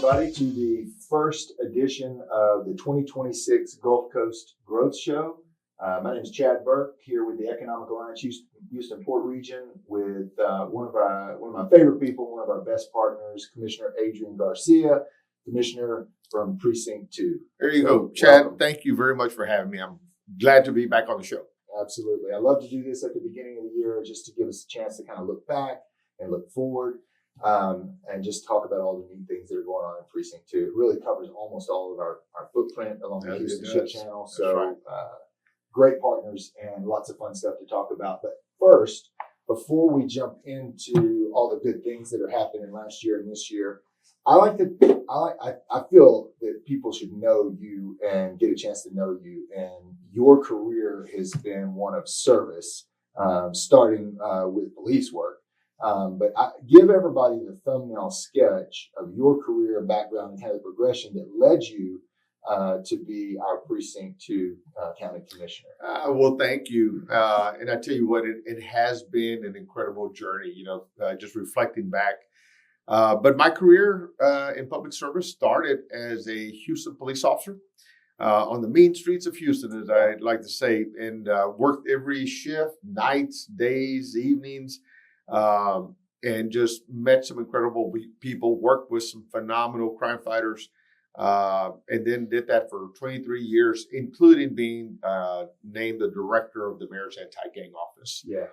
everybody, to the first edition of the 2026 Gulf Coast Growth Show. My name is Chad Burke, here with the Economic Alliance Houston Port Region, with one of my favorite people, one of our best partners, Commissioner Adrian Garcia, Commissioner from Precinct 2. There you go, Chad. Welcome. Thank you very much for having me. I'm glad to be back on the show. Absolutely. I love to do this at the beginning of the year, just to give us a chance to kind of look back and look forward. And just talk about all the neat things that are going on in Precinct 2. It really covers almost all of our footprint along the Houston Ship Channel. So right. Great partners and lots of fun stuff to talk about. But first, before we jump into all the good things that are happening last year and this year, I feel that people should know you and get a chance to know you. And your career has been one of service, starting with police work. But give everybody the thumbnail sketch of your career and background and kind of the progression that led you to be our Precinct 2 County Commissioner. Well, thank you. And I tell you what, it has been an incredible journey, just reflecting back. But my career in public service started as a Houston police officer on the mean streets of Houston, as I like to say, and worked every shift, nights, days, evenings. And just met some incredible people, worked with some phenomenal crime fighters, and then did that for 23 years, including being named the director of the mayor's anti-gang office. Yeah.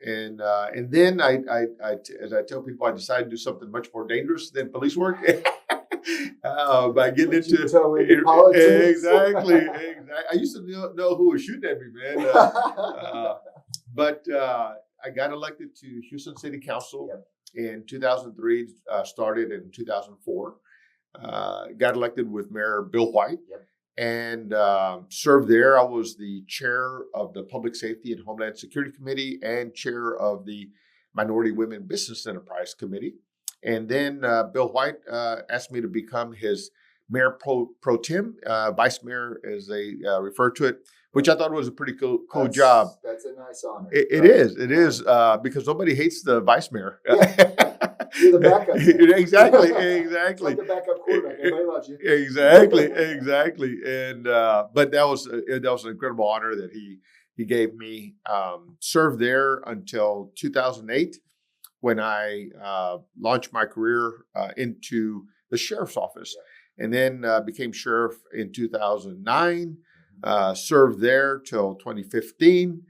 And then I, as I tell people, I decided to do something much more dangerous than police work. By getting into politics. Exactly. I used to know who was shooting at me, man. But I got elected to Houston City Council in 2003, started in 2004. Got elected with Mayor Bill White and served there. I was the chair of the Public Safety and Homeland Security Committee and chair of the Minority Women Business Enterprise Committee. And then Bill White asked me to become his mayor pro tem, vice mayor as they refer to it, which I thought was a pretty cool job. That's a nice honor. It is because nobody hates the vice mayor. Yeah. You're the backup. Exactly. Like the backup quarterback. Everybody loves you. Exactly. And but that was an incredible honor that he gave me. Served there until 2008, when I launched my career into the sheriff's office. Yeah. And then became sheriff in 2009, served there till 2015,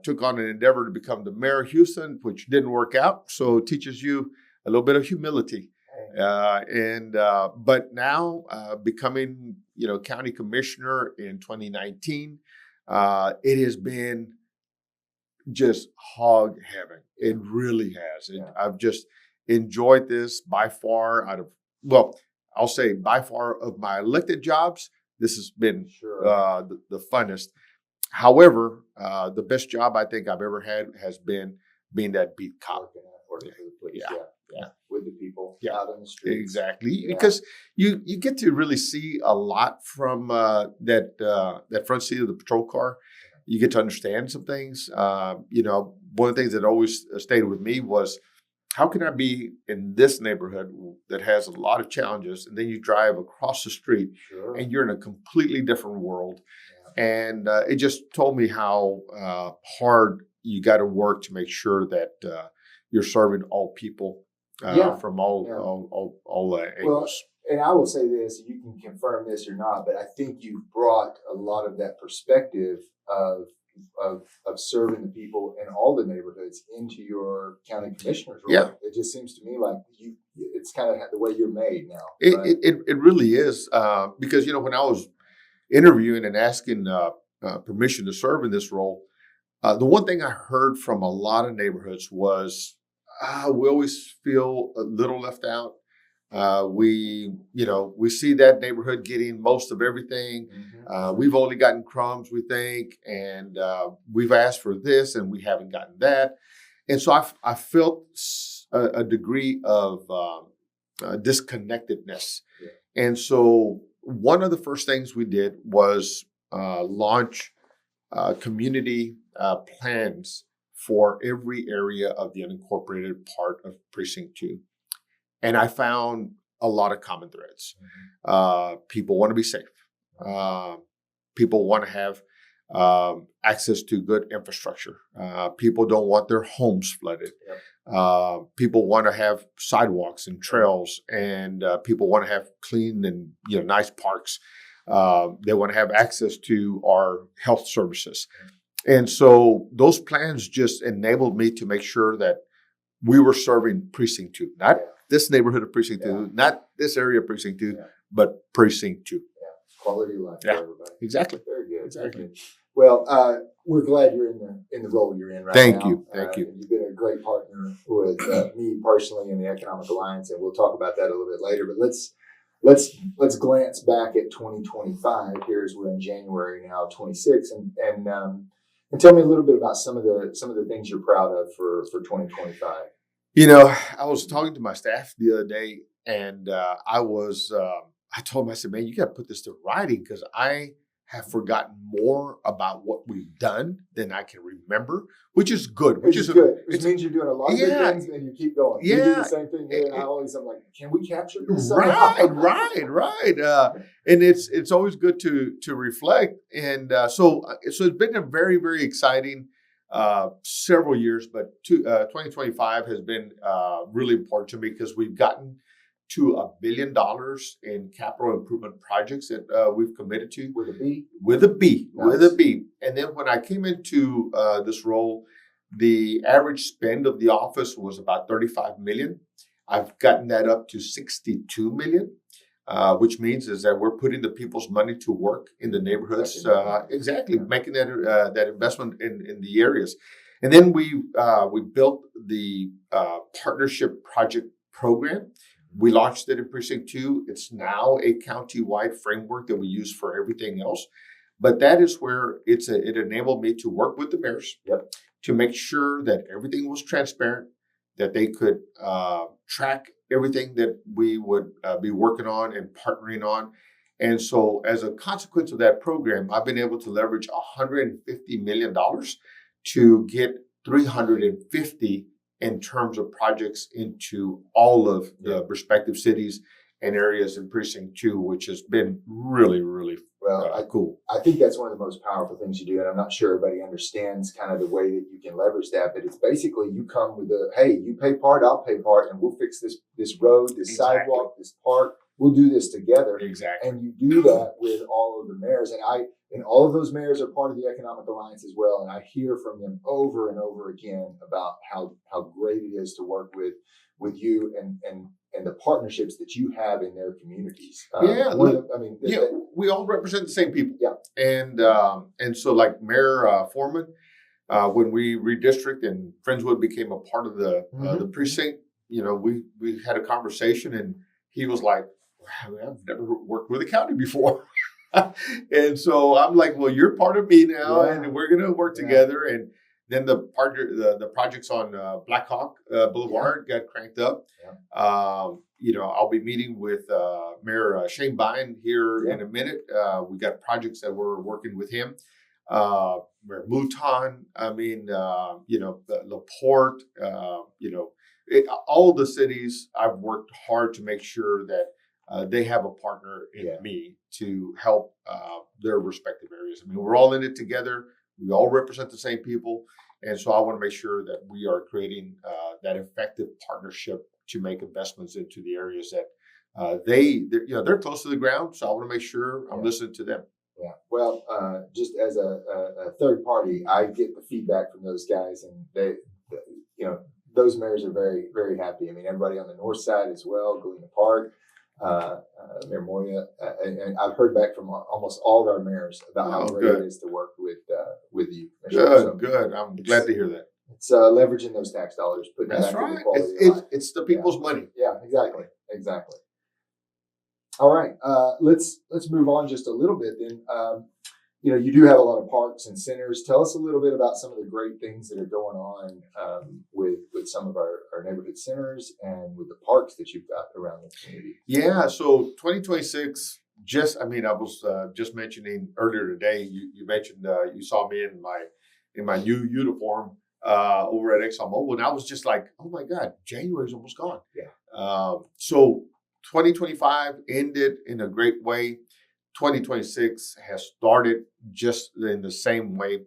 took on an endeavor to become the mayor of Houston, which didn't work out. So it teaches you a little bit of humility. But now becoming, county commissioner in 2019, it has been just hog heaven. It really has. I've just enjoyed this by far I'll say by far of my elected jobs, this has been the funnest. However, the best job I think I've ever had has been being that beat cop. Working for the police. Yeah. With the people out on the streets. Exactly. Yeah. Because you get to really see a lot from that front seat of the patrol car. You get to understand some things. One of the things that always stayed with me was, how can I be in this neighborhood that has a lot of challenges, and then you drive across the street and you're in a completely different world? Yeah. And it just told me how hard you got to work to make sure that you're serving all people from all angles. Well, and I will say this, you can confirm this or not, but I think you've brought a lot of that perspective of serving the people in all the neighborhoods into your county commissioner's role. Yeah. It just seems to me like it's kind of the way you're made now. Right? It really is. Because, when I was interviewing and asking permission to serve in this role, the one thing I heard from a lot of neighborhoods was, we always feel a little left out. We see that neighborhood getting most of everything. Mm-hmm. We've only gotten crumbs, we think, and we've asked for this and we haven't gotten that. And so I felt a degree of disconnectedness. Yeah. And so one of the first things we did was launch community plans for every area of the unincorporated part of Precinct 2. And I found a lot of common threads. People want to be safe. People want to have access to good infrastructure. People don't want their homes flooded. People want to have sidewalks and trails, and people want to have clean and nice parks. They want to have access to our health services. And so those plans just enabled me to make sure that we were serving Precinct 2, not this neighborhood of Precinct 2, not this area of Precinct 2, but Precinct 2. Quality of life for everybody. Exactly. Very good. Exactly. Very good. Well, we're glad you're in the role you're in right now. Thank you. You've been a great partner with me personally in the Economic Alliance, and we'll talk about that a little bit later. But let's glance back at 2025. Here's we're in January now, 26, and tell me a little bit about some of the things you're proud of for 2025. I was talking to my staff the other day, and I told them, I said, man, you got to put this to writing because I have forgotten more about what we've done than I can remember, which is good. Which is good. Which means you're doing a lot of good things and you keep going. You do the same thing here, and I'm like, can we capture this? Right. And it's always good to reflect. And so it's been a very, very exciting several years, but 2025 has been really important to me because we've gotten to $1 billion in capital improvement projects that we've committed to. With a B? With a B. Nice. With a B. And then when I came into this role, the average spend of the office was about $35 million. I've gotten that up to $62 million, which means is that we're putting the people's money to work in the neighborhoods. Making that investment in the areas. And then we built the partnership project program. We launched it in Precinct 2. It's now a county-wide framework that we use for everything else. But that is where it enabled me to work with the mayors to make sure that everything was transparent, that they could track everything that we would be working on and partnering on. And so as a consequence of that program, I've been able to leverage $150 million to get 350 in terms of projects into all of the respective cities and areas in Precinct 2, which has been really, really cool. I think that's one of the most powerful things you do, and I'm not sure everybody understands kind of the way that you can leverage that, but it's basically you come with hey, you pay part, I'll pay part, and we'll fix this road, this sidewalk, this park. We'll do this together. Exactly. And you do that with all of the mayors. And all of those mayors are part of the Economic Alliance as well. And I hear from them over and over again about how great it is to work with you and the partnerships that you have in their communities. We all represent the same people. Yeah. And so like Mayor Foreman, when we redistrict and Friendswood became a part of the precinct, we had a conversation and he was like, I've never worked with a county before. And so I'm like, well, you're part of me now and we're going to work together. And then the projects on Blackhawk Boulevard got cranked up. I'll be meeting with Mayor Shane Bine here in a minute. We got projects that we're working with him. Mayor Mouton, LaPorte, all the cities I've worked hard to make sure that they have a partner in me to help their respective areas. I mean, we're all in it together. We all represent the same people. And so I want to make sure that we are creating that effective partnership to make investments into the areas that they're close to the ground. So I want to make sure I'm listening to them. Yeah. Well, just as a third party, I get the feedback from those guys, and those mayors are very, very happy. I mean, everybody on the north side as well, Galena Park, Mayor Moya, and I've heard back from almost all of our mayors about how great it is to work with you. Good. I'm glad to hear that. It's leveraging those tax dollars, putting that back in the quality of life. It's the people's money. Yeah, exactly. All right, let's move on just a little bit then. You do have a lot of parks and centers. Tell us a little bit about some of the great things that are going on with some of our neighborhood centers and with the parks that you've got around the community. Yeah, so 2026, I was just mentioning earlier today, you mentioned you saw me in my new uniform over at ExxonMobil, and I was just like, oh my God, January's almost gone. Yeah. So 2025 ended in a great way. 2026 has started just in the same way.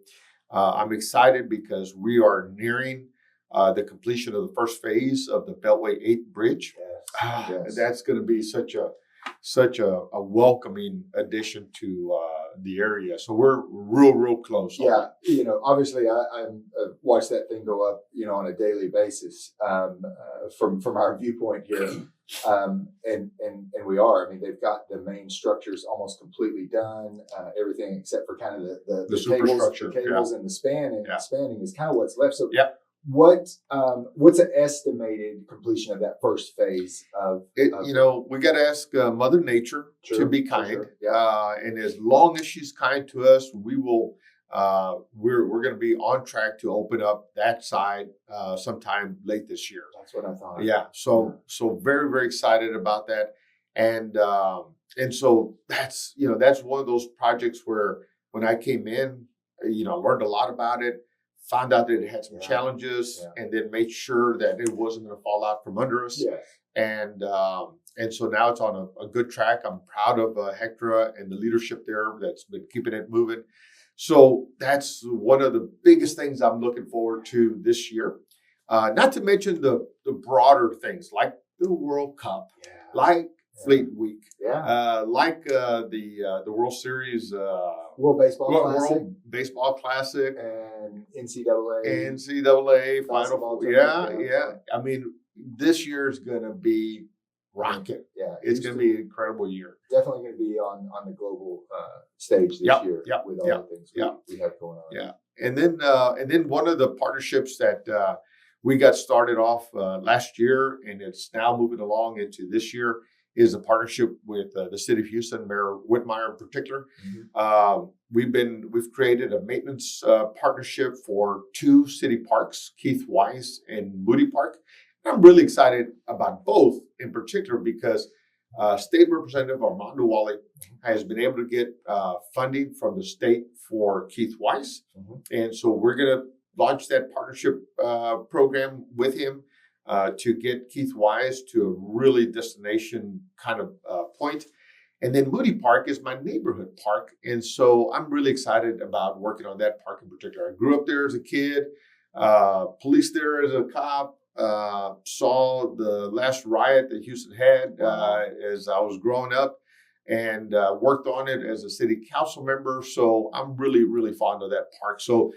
I'm excited because we are nearing the completion of the first phase of the Beltway 8 bridge. Yes. That's going to be such a welcoming addition to the area. So we're real close. Yeah, obviously I watch that thing go up, on a daily basis from our viewpoint here, and we are. I mean, they've got the main structures almost completely done, everything except for kind of the superstructure, the cables and the span, and Yeah. the spanning is kind of what's left. So Yeah. what's an estimated completion of that first phase of we got to ask Mother Nature to be kind. Sure. Yeah. And as long as she's kind to us, we will. We're going to be on track to open up that side sometime late this year. That's what I thought. Yeah. So very, very excited about that. And so that's one of those projects where when I came in, learned a lot about it, found out that it had some challenges, and then made sure that it wasn't going to fall out from under us. Yes. And so now it's on a good track. I'm proud of Hector and the leadership there that's been keeping it moving. So that's one of the biggest things I'm looking forward to this year. Not to mention the broader things like the World Cup, like Fleet Week, like the World Series, World Baseball Classic, and NCAA Final Four. Yeah. I mean, this year is going to be rocking. Yeah, it's going to be an incredible year. Definitely going to be on the global stage this year with all the things we have going on. Yeah, and then one of the partnerships that we got started off last year, and it's now moving along into this year, is a partnership with the city of Houston, Mayor Whitmire in particular. Mm-hmm. We've created a maintenance partnership for 2 city parks, Keith Wise and Moody Park. And I'm really excited about both in particular because State Representative Armando Wally has been able to get funding from the state for Keith Wise. Mm-hmm. And so we're going to launch that partnership program with him to get Keith Wise to a really destination kind of point. And then Moody Park is my neighborhood park. And so I'm really excited about working on that park in particular. I grew up there as a kid, policed there as a cop, saw the last riot that Houston had as I was growing up, and worked on it as a city council member. So I'm really, really fond of that park. So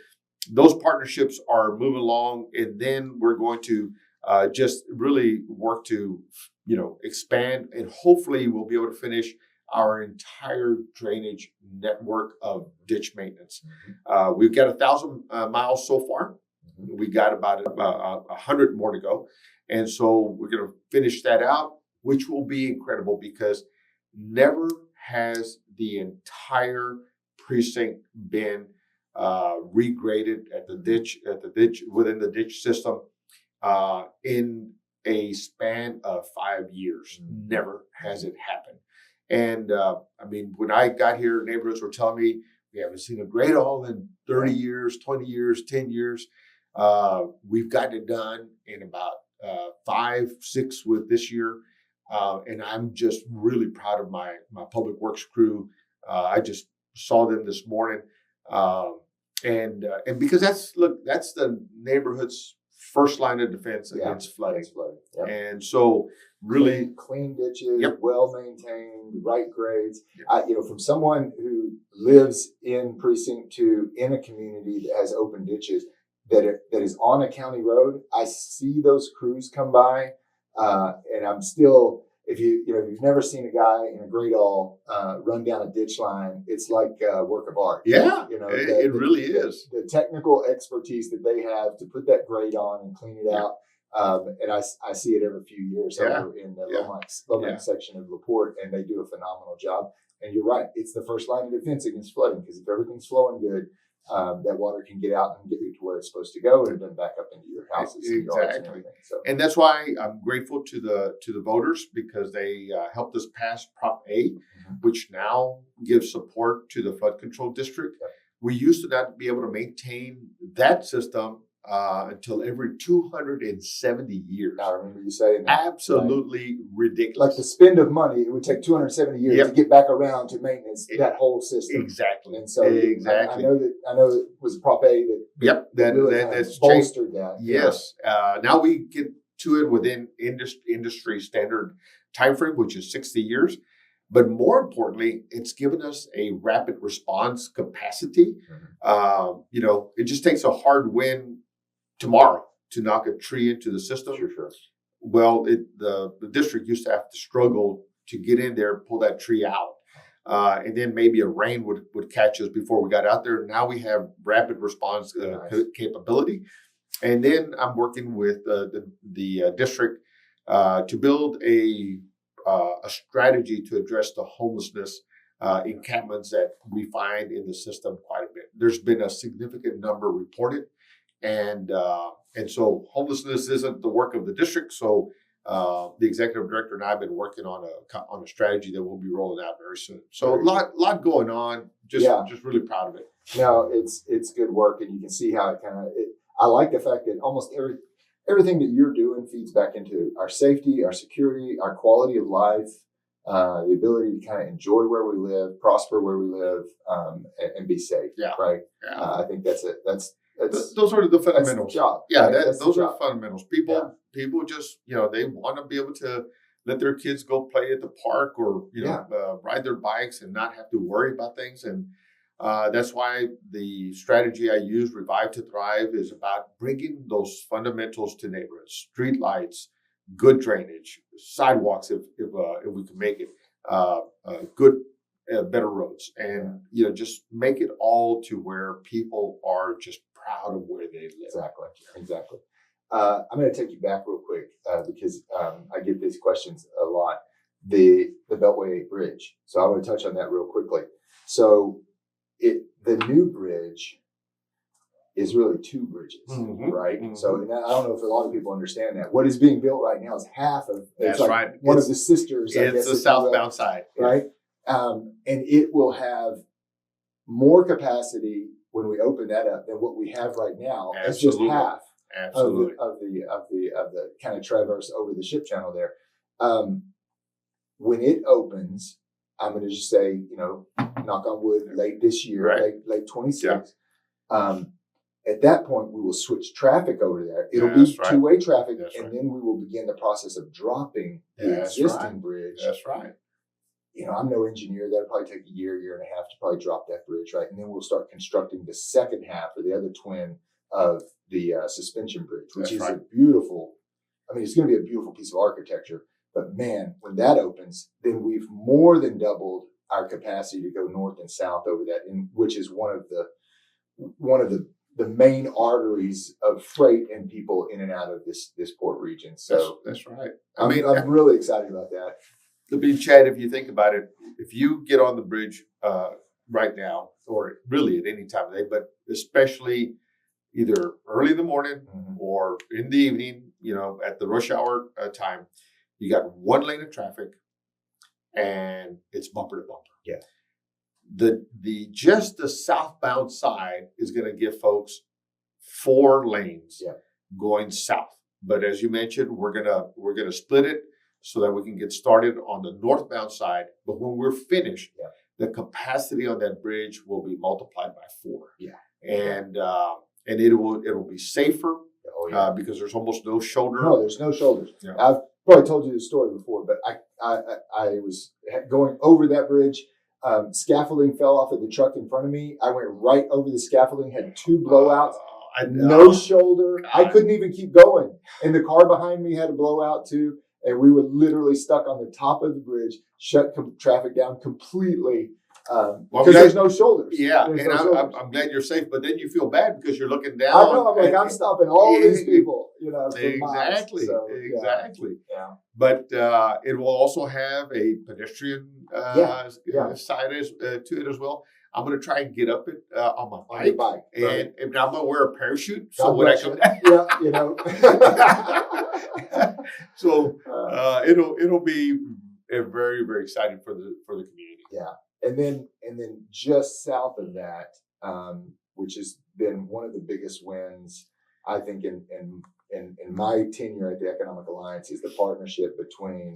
those partnerships are moving along. And then we're going to just really work to, expand, and hopefully we'll be able to finish our entire drainage network of ditch maintenance. Mm-hmm. We've got 1,000 miles so far. Mm-hmm. We got about 100 more to go. And so we're going to finish that out, which will be incredible because never has the entire precinct been regraded at the ditch within the ditch system in a span of 5 years. Mm-hmm. Never has it happened. And when I got here, neighborhoods were telling me we haven't seen a grade all in 30 years, 20 years, 10 years. We've gotten it done in about 5, 6 with this year. And I'm just really proud of my public works crew. I just saw them this morning. And because that's the neighborhood's first line of defense against flooding. Yep. And so really clean ditches, well maintained, right grades. From someone who lives in Precinct 2 in a community that has open ditches that is on a county road, I see those crews come by, and I'm still. If you've never seen a guy in a great all run down a ditch line, it's like a work of art. Yeah, it really is. The technical expertise that they have to put that grade on and clean it out. And I see it every few years over in the Lomax section of LaPorte, and they do a phenomenal job. And you're right, it's the first line of defense against flooding, because if everything's flowing good, that water can get out and get you to where it's supposed to go, and then back up into your houses. Exactly. And everything. So. And that's why I'm grateful to the voters, because they helped us pass Prop A, which now gives support to the flood control district. Yep. We used to not be able to maintain that system until every 270 years. I remember you saying that. Absolutely ridiculous. Like the spend of money, it would take 270 years to get back around to maintenance that whole system. Exactly. And so exactly. I know it was Prop A that that's bolstered that. Yes. Now we get to it within industry standard time frame, which is 60 years. But more importantly, it's given us a rapid response capacity. It just takes a hard wind tomorrow to knock a tree into the system. Sure. Well, the district used to have to struggle to get in there, pull that tree out. And then maybe a rain would catch us before we got out there. Now we have rapid response capability. And then I'm working with the district to build a strategy to address the homelessness encampments that we find in the system quite a bit. There's been a significant number reported, and so homelessness isn't the work of the district. So the executive director and I have been working on a strategy that we'll be rolling out very soon. So a lot going on. Just really proud of it. No, it's good work, and you can see how it I like the fact that almost everything that you're doing feeds back into our safety, our security, our quality of life, the ability to kind of enjoy where we live, prosper where we live, and be safe. Yeah. Right. Yeah. I think that's it. Those are the fundamentals. The job. Yeah. Right? Those are fundamentals. People just, they want to be able to let their kids go play at the park or, ride their bikes and not have to worry about things. And that's why the strategy I use, Revive to Thrive, is about bringing those fundamentals to neighborhoods: street lights, good drainage, sidewalks if we can make it, good, better roads, and just make it all to where people are just proud of where they live. Exactly. I'm going to take you back real quick because I get these questions a lot. The Beltway Bridge. So I want to touch on that real quickly. So the new bridge is really two bridges, right? Mm-hmm. So I don't know if a lot of people understand that. What is being built right now is half of. That's right. One of the sisters. It's the southbound side, right? And it will have more capacity when we open that up than what we have right now. It's just half of the kind of traverse over the ship channel there. When it opens, I'm going to just say, knock on wood, late this year, late 26. At that point, we will switch traffic over there. It'll be two-way traffic, then we will begin the process of dropping the existing bridge. That's right. I'm no engineer. That'll probably take a year and a half to probably drop that bridge, right? And then we'll start constructing the second half or the other twin of the suspension bridge, which is a beautiful. It's going to be a beautiful piece of architecture. But man, when that opens, then we've more than doubled our capacity to go north and south over that, which is one of the main arteries of freight and people in and out of this port region. So that's right. I'm really excited about that. Chad, if you think about it, if you get on the bridge right now, or really at any time of day, but especially either early in the morning or in the evening, at the rush hour time, you got one lane of traffic, and it's bumper to bumper. Yeah. The southbound side is going to give folks 4 lanes going south. But as you mentioned, we're gonna split it so that we can get started on the northbound side. But when we're finished, the capacity on that bridge will be multiplied by 4. Yeah. And it will be safer because there's almost no shoulder. No, there's no shoulders. Yeah. I've probably told you this story before, but I was going over that bridge. Scaffolding fell off of the truck in front of me. I went right over the scaffolding, had 2 blowouts, no shoulder. God. I couldn't even keep going. And the car behind me had a blowout too. And we were literally stuck on the top of the bridge, shut traffic down completely because there's no shoulders. Yeah, and I'm glad you're safe, but then you feel bad because you're looking down. I know. I'm stopping all these people. Exactly. So, exactly. Yeah. But it will also have a pedestrian side to it as well. I'm going to try and get up it on my bike, and I'm going to wear a parachute. So when I come so it'll be very, very exciting for the community. Yeah, and then just south of that, which has been one of the biggest wins I think in my tenure at the Economic Alliance is the partnership between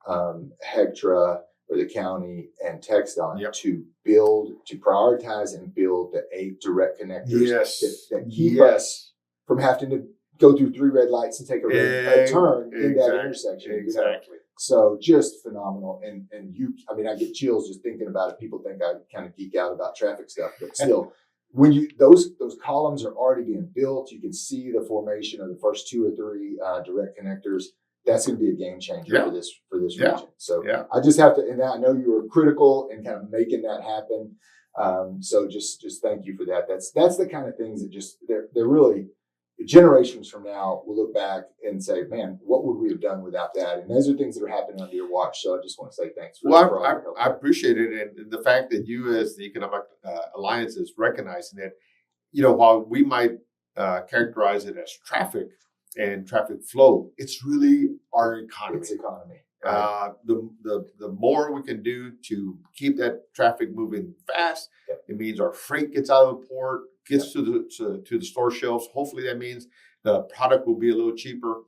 HECTRA or the county and TxDOT to prioritize and build the 8 direct connectors that keep us from having to go through 3 red lights to take a turn in that intersection. Exactly. So just phenomenal. And I get chills just thinking about it. People think I kind of geek out about traffic stuff, but still, when those columns are already being built, you can see the formation of the first 2 or 3 direct connectors. That's going to be a game changer for this region. So I just have to, and I know you were critical in kind of making that happen. So just thank you for that. That's the kind of things that just they're really generations from now we'll look back and say, man, what would we have done without that? And those are things that are happening under your watch. So I just want to say thanks. I appreciate it, and the fact that you, as the Economic Alliance, is recognizing it. While we might characterize it as traffic and traffic flow, it's really our economy. It's economy. The more we can do to keep that traffic moving fast, it means our freight gets out of the port, gets to the store shelves. Hopefully, that means the product will be a little cheaper.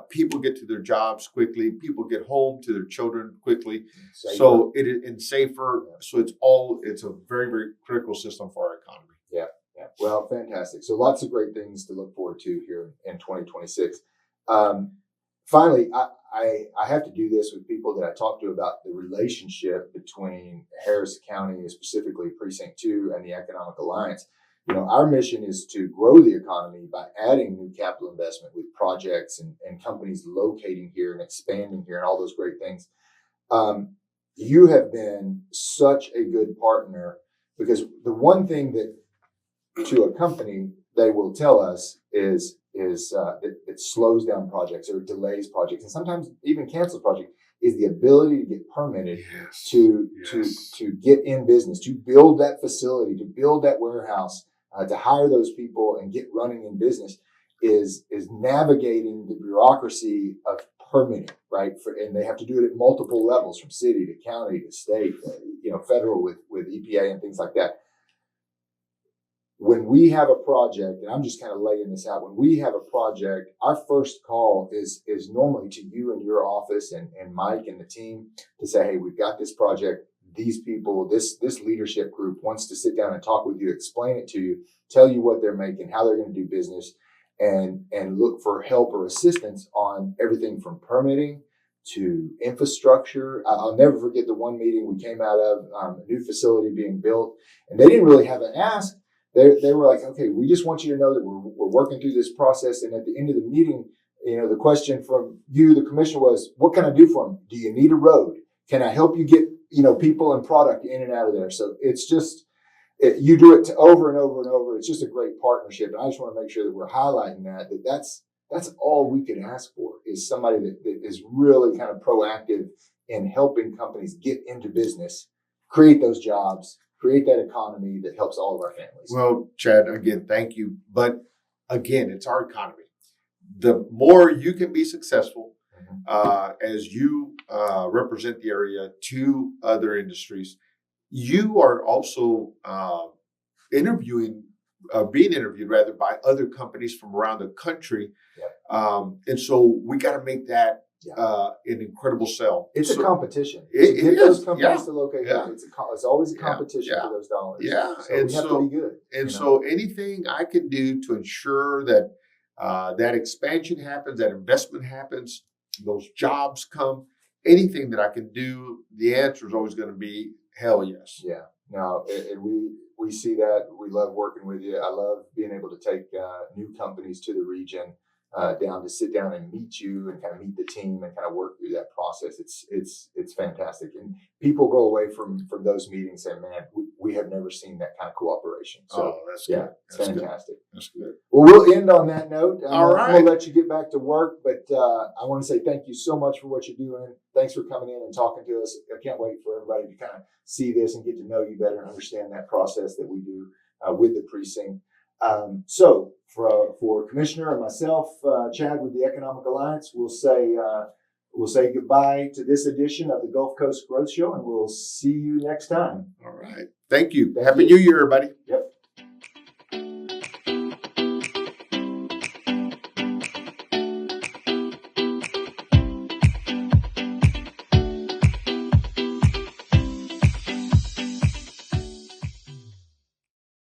People get to their jobs quickly. People get home to their children quickly. Safer. So it is safer. So it's a very, very critical system for our economy. Yeah. Well, fantastic. So lots of great things to look forward to here in 2026. Finally, I have to do this with people that I talk to about the relationship between Harris County, specifically Precinct 2, and the Economic Alliance. Our mission is to grow the economy by adding new capital investment with projects and companies locating here and expanding here and all those great things. You have been such a good partner, because the one thing that to a company they will tell us is that it slows down projects or delays projects and sometimes even cancels projects is the ability to get permitted to get in business, to build that facility, to build that warehouse, to hire those people and get running in business is navigating the bureaucracy of permitting, right? And they have to do it at multiple levels, from city to county to state, federal with EPA and things like that. When we have a project, and I'm just kind of laying this out, when we have a project, our first call is normally to you and your office and Mike and the team to say, hey, we've got this project. These people, this leadership group wants to sit down and talk with you, explain it to you, tell you what they're making, how they're going to do business, and look for help or assistance on everything from permitting to infrastructure. I'll never forget the one meeting we came out of, a new facility being built, and they didn't really have an ask. They were like, okay, we just want you to know that we're working through this process. And at the end of the meeting, the question from you, the commissioner, was, what can I do for them? Do you need a road? Can I help you get, people and product in and out of there? So it's just, you do it over and over and over. It's just a great partnership. And I just want to make sure that we're highlighting that's all we can ask for, is somebody that is really kind of proactive in helping companies get into business, create those jobs, create that economy that helps all of our families. Well, Chad, again, thank you. But again, it's our economy. The more you can be successful as you represent the area to other industries, you are also being interviewed rather by other companies from around the country. And so we got to make that an incredible sell. It's a competition. To get those companies to locate here, it's always a competition for those dollars. So we have to be good. And so anything I can do to ensure that that expansion happens, that investment happens, those jobs come, anything that I can do, the answer is always going to be hell yes. Yeah. No, and we see that. We love working with you. I love being able to take new companies to the region, down to sit down and meet you and kind of meet the team and kind of work through that process. It's fantastic. And people go away from those meetings saying, man, we have never seen that kind of cooperation. So that's good. It's fantastic. That's good. Well, we'll end on that note. All right. I'm going to let you get back to work, but I want to say thank you so much for what you're doing. Thanks for coming in and talking to us. I can't wait for everybody to kind of see this and get to know you better and understand that process that we do with the precinct. So for Commissioner and myself, Chad with the Economic Alliance, we'll say goodbye to this edition of the Gulf Coast Growth Show, and we'll see you next time. All right. Thank you. Happy New Year, everybody. Yep.